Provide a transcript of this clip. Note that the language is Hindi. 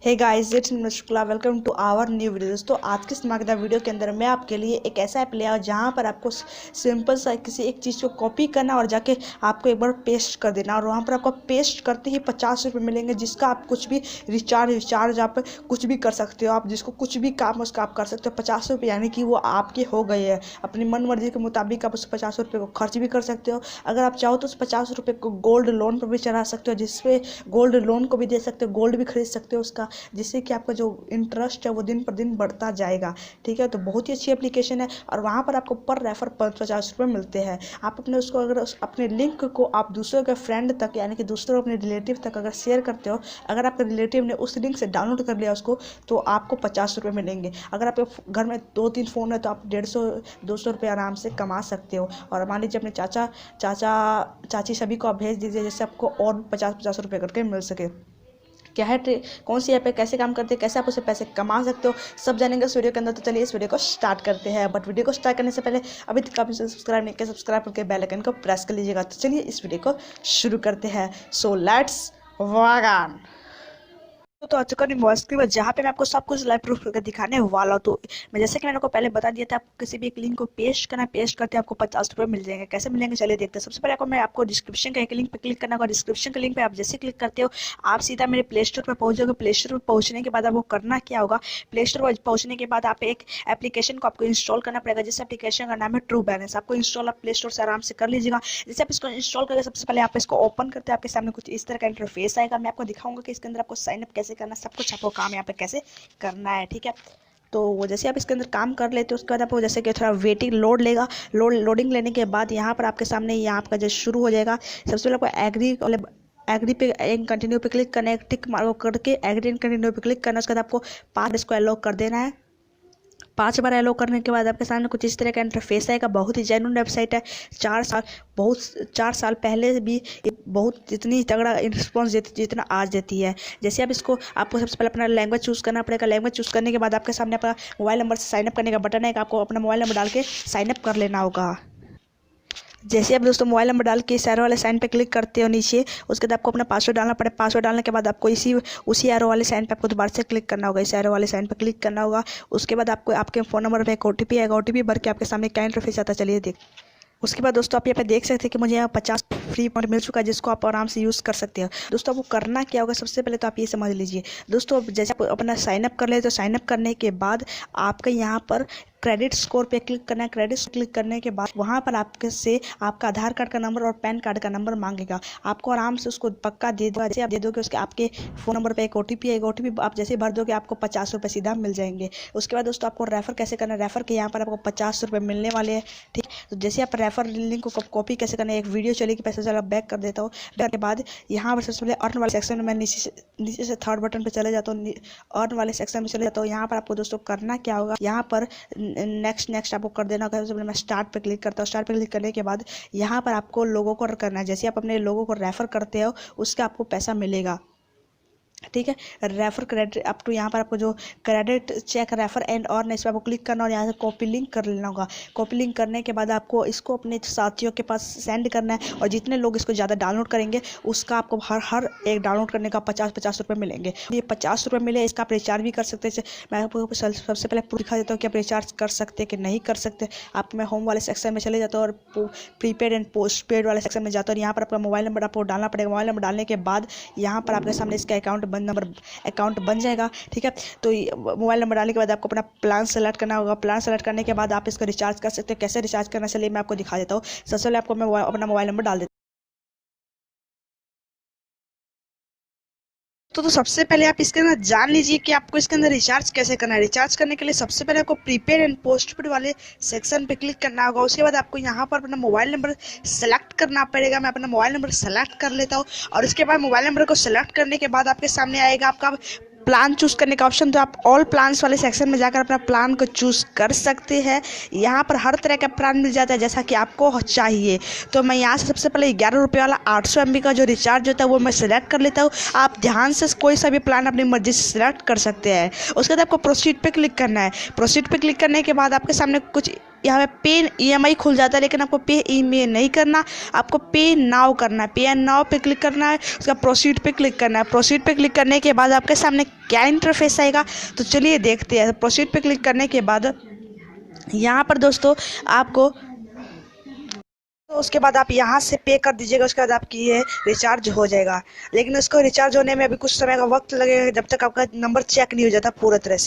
Hey guys, it's Shukla. Welcome to our new video. दोस्तों, आज के इस धमाकेदार वीडियो के अंदर मैं आपके लिए एक ऐसा ऐप ले आया जहाँ पर आपको सिंपल सा किसी एक चीज़ को कॉपी करना और जाके आपको एक बार पेस्ट कर देना, और वहाँ पर आपको पेस्ट करते ही 50 रुपये मिलेंगे, जिसका आप कुछ भी रिचार्ज आप कुछ भी कर सकते हो। आप जिसको कुछ भी काम उसका आप कर सकते हो। 50 रुपये यानी कि वो आपके हो गए हैं। अपनी मन मर्जी के मुताबिक आप उस 50 रुपये को खर्च भी कर सकते हो। अगर आप चाहो तो उस 50 रुपये को गोल्ड लोन पर भी चढ़ा सकते हो, जिसपे गोल्ड लोन को भी दे सकते हो, गोल्ड भी खरीद सकते हो उसका, जिससे कि आपका जो इंटरेस्ट है वो दिन पर दिन बढ़ता जाएगा। ठीक है, तो बहुत ही अच्छी एप्लीकेशन है और वहाँ पर आपको पर रेफर 50 रुपये मिलते हैं। आप अपने उसको अगर अपने लिंक को आप दूसरों के फ्रेंड तक यानी कि दूसरों अपने रिलेटिव तक अगर शेयर करते हो, अगर आपके रिलेटिव ने उस लिंक से डाउनलोड कर लिया उसको, तो आपको 50 रुपये मिलेंगे। अगर आपके घर में 2-3 फ़ोन है तो आप 150-200 रुपये आराम से कमा सकते हो। और मान लीजिए अपने चाची सभी को आप भेज दीजिए, जिससे आपको और 50-50 रुपये करके मिल सके। क्या है कौन सी ऐप है, कैसे काम करते हैं, कैसे आप उससे पैसे कमा सकते हो, सब जानेंगे इस वीडियो के अंदर। तो चलिए इस वीडियो को स्टार्ट करते हैं। बट वीडियो को स्टार्ट करने से पहले अभी तक आपने सब्सक्राइब नहीं किया, सब्सक्राइब करके बेल आइकन को प्रेस कर लीजिएगा। तो चलिए इस वीडियो को शुरू करते हैं। So let's wagon. तो आ चुका नहीं वॉइस के बाद, जहाँ पे मैं आपको सब कुछ लाइव प्रूफ करके दिखाने वाला हूँ। तो मैं जैसे कि मैंने आपको पहले बता दिया था, आपको किसी भी एक लिंक को पेस्ट करना, पेस्ट करते आपको 50 रुपये मिल जाएंगे। कैसे मिलेंगे चलिए देखते हैं। सबसे पहले आपको डिस्क्रिप्शन का एक लिंक पे क्लिक करना होगा। डिस्क्रिप्शन के लिंक पे आप जैसे क्लिक करते हो, आप सीधा मेरे प्ले स्टोर पर पहुंच जाओगे। प्ले स्टोर पर पहुंचने के बाद आपको करना क्या होगा, प्ले स्टोर पर पहुंचने के बाद आप एक एप्लीकेशन को आपको इंस्टॉल करना पड़ेगा, जिस एप्लीकेशन का नाम है ट्रू बैलेंस। आपको इंस्टॉल आप प्ले स्टोर से आराम से कर लीजिएगा। जैसे आप इसको इंस्टॉल करेंगे, सबसे पहले आप इसको ओपन करते हैं, आपके सामने कुछ इस तरह का इंटरफेस आएगा। मैं आपको दिखाऊंगा कि इसके अंदर आपको साइन अप कैसे करना, सब कुछ आपको काम यहाँ पे कैसे करना है। ठीक है, तो वो जैसे आप इसके अंदर काम कर लेते हो, उसके बाद आपको जैसे कि थोड़ा वेटिंग लोड लेगा। लोडिंग लेने के बाद यहाँ पर आपके सामने यहाँ आपका जो शुरू हो जाएगा। सबसे पहले आपको एग्री पे कंटिन्यू पे क्लिक करना है, टिक मार्क करके एग्री एंड कंटिन्यू पे क्लिक करना है। उसके बाद आपको 5 इसको एलो कर देना है। 5 बार एलो करने के बाद आपके सामने कुछ इस तरह का इंटरफेस आएगा। बहुत ही जेन्युइन वेबसाइट है। 4 साल पहले भी बहुत इतनी तगड़ा रिस्पॉन्स देती जितना आज देती है। जैसे आप आपको सबसे पहले अपना लैंग्वेज चूज़ करना पड़ेगा। लैंग्वेज चूज़ करने के बाद आपके सामने आपका मोबाइल नंबर से साइनअप करने का बटन है। आपको अपना मोबाइल नंबर डाल के साइनअप कर लेना होगा। जैसे आप दोस्तों मोबाइल नंबर डाल के इस एरो वाले साइन पे क्लिक करते हो नीचे, उसके बाद आपको अपना पासवर्ड डालना पड़ेगा। पासवर्ड डालने के बाद आपको उसी एरो वाले साइन पे आपको दोबारा से क्लिक करना होगा। इस एरो वाले साइन पे क्लिक करना होगा। उसके बाद आपको आपके फ़ोन नंबर पे एक OTP आएगा। OTP भर के आपके सामने क्या इंटरफेस आता है, चलिए देख। उसके बाद दोस्तों आप यहाँ पे देख सकते हैं कि मुझे यहाँ 50 फ्री पॉइंट मिल चुका है, जिसको आप आराम से यूज़ कर सकते हो। दोस्तों आपको करना क्या होगा, सबसे पहले तो आप ये समझ लीजिए दोस्तों। जैसे आप अपना साइनअप कर ले, तो साइनअप करने के बाद आपका यहाँ पर क्रेडिट स्कोर पे क्लिक करना है। क्रेडिट क्लिक करने के बाद वहाँ पर आपका आधार कार्ड का नंबर और पैन कार्ड का नंबर मांगेगा। आपको आराम से उसको पक्का दे दो। जैसे आप दे दोगे, उसके आपके फ़ोन नंबर पे एक OTP आएगा। OTP आप जैसे भर दोगे, आपको 50 रुपये सीधा मिल जाएंगे। उसके बाद दोस्तों आपको रेफ़र कैसे करना है, रेफ़र के यहाँ पर आपको 50 रुपये मिलने वाले हैं। ठीक, तो जैसे आप रेफ़र लिंक को कॉपी कैसे करना है, एक वीडियो चलेगी, पैसे चला बैक कर देता हूँ। के बाद यहाँ पर सबसे पहले अर्न वाले सेक्शन में मैं नीचे से थर्ड बटन पर चले जाता हूँ, अर्न वाले सेक्शन में चले जाता हूँ। यहाँ पर आपको दोस्तों करना क्या होगा, यहाँ पर नेक्स्ट आपको कर देना होगा। सबसे पहले मैं स्टार्ट पे क्लिक करता हूँ। स्टार्ट पे क्लिक करने के बाद यहाँ पर आपको लोगों को करना है। जैसे आप अपने लोगों को रेफर करते हो, उसका आपको पैसा मिलेगा। ठीक है, रेफर क्रेडिट अप टू, यहाँ पर आपको जो क्रेडिट चेक रेफर एंड और इस पर आपको क्लिक करना और यहाँ से कॉपी लिंक कर लेना होगा। कॉपी लिंक करने के बाद आपको इसको अपने साथियों के पास सेंड करना है, और जितने लोग इसको ज़्यादा डाउनलोड करेंगे उसका आपको हर एक डाउनलोड करने का 50 रुपये मिलेंगे। ये 50 रुपये मिले, इसका आप रिचार्ज भी कर सकते हैं। मैं आपको सबसे पहले दिखा देता हूँ कि आप रिचार्ज कर सकते हैं कि नहीं कर सकते। आप मैं होम वाले सेक्शन में चले जाता हूँ और प्रीपेड एंड पोस्ट पेड वाले सेक्शन में जाता हूँ। यहाँ पर आपका मोबाइल नंबर आपको डालना पड़ेगा। मोबाइल नंबर डालने के बाद यहाँ पर आपके सामने इसका अकाउंट बन जाएगा। ठीक है, तो मोबाइल नंबर डालने के बाद आपको अपना प्लान सेलेक्ट करना होगा। प्लान सेलेक्ट करने के बाद आप इसको रिचार्ज कर सकते हो। कैसे रिचार्ज करना, चलिए मैं आपको दिखा देता हूँ। सबसे पहले आपको मैं अपना मोबाइल नंबर डाल देता हूँ। तो सबसे पहले आप इसके अंदर जान लीजिए कि आपको इसके अंदर रिचार्ज कैसे करना है। रिचार्ज करने के लिए सबसे पहले आपको प्रीपेड एंड पोस्टपेड वाले सेक्शन पे क्लिक करना होगा। उसके बाद आपको यहाँ पर अपना मोबाइल नंबर सेलेक्ट करना पड़ेगा। मैं अपना मोबाइल नंबर सेलेक्ट कर लेता हूँ, और उसके बाद मोबाइल नंबर को सेलेक्ट करने के बाद आपके सामने आएगा आपका प्लान चूज़ करने का ऑप्शन। तो आप ऑल प्लान्स वाले सेक्शन में जाकर अपना प्लान को चूज़ कर सकते हैं। यहाँ पर हर तरह का प्लान मिल जाता है जैसा कि आपको चाहिए। तो मैं यहाँ से सबसे पहले 11 रुपये वाला 800 MB का जो रिचार्ज होता है वो मैं सिलेक्ट कर लेता हूँ। आप ध्यान से कोई सा भी प्लान अपनी मर्जी से सिलेक्ट कर सकते हैं। उसके बाद आपको प्रोसीड पे क्लिक करना है। प्रोसीड पे क्लिक करने के बाद आपके सामने कुछ यहाँ पे पे EMI खुल जाता है, लेकिन आपको पे ईमेल नहीं करना, आपको पे नाउ करना है। पे एंड नाउ पे क्लिक करना है, उसका प्रोसीड पे क्लिक करना है। प्रोसीड पे क्लिक करने के बाद आपके सामने क्या इंटरफेस आएगा, तो चलिए देखते हैं। प्रोसीड पे क्लिक करने के बाद यहाँ पर दोस्तों आपको, तो उसके बाद आप यहाँ से पे कर दीजिएगा। उसके बाद आपकी ये रिचार्ज हो जाएगा, लेकिन उसको रिचार्ज होने में अभी कुछ समय का वक्त लगेगा, जब तक आपका नंबर चेक नहीं हो जाता पूरी तरह से।